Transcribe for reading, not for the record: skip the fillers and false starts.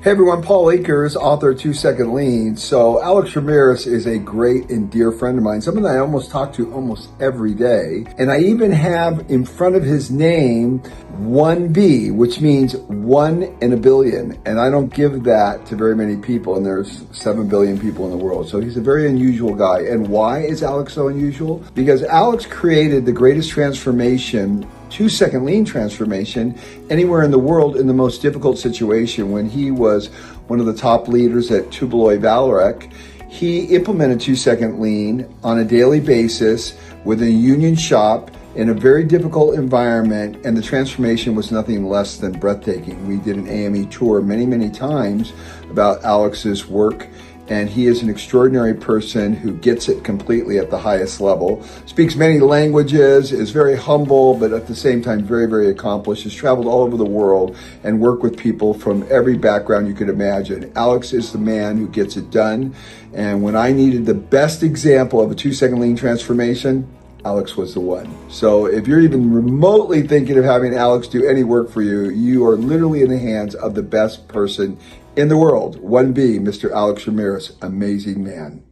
Hey everyone, Paul Akers, author of 2Second Lean. So Alex Ramirez is a great and dear friend of mine, someone that I almost talk to almost every day. And I even have in front of his name 1B, which means 1 in a billion. And I don't give that to very many people, and there's 7 billion people in the world. So he's a very unusual guy. And why is Alex so unusual? Because Alex created the greatest transformation, 2Second Lean transformation, anywhere in the world in the most difficult situation. When he was one of the top leaders at Vallourec, he implemented 2Second Lean on a daily basis with a union shop in a very difficult environment, and the transformation was nothing less than breathtaking. We did an AME tour many times about Alex's work, and he is an extraordinary person who gets it completely at the highest level, speaks many languages, is very humble, but at the same time very accomplished, has traveled all over the world and worked with people from every background you could imagine. Alex is the man who gets it done, and when I needed the best example of a 2Second Lean transformation, Alex was the one. So if you're even remotely thinking of having Alex do any work for you, you are literally in the hands of the best person in the world. 1B, Mr. Alex Ramirez, amazing man.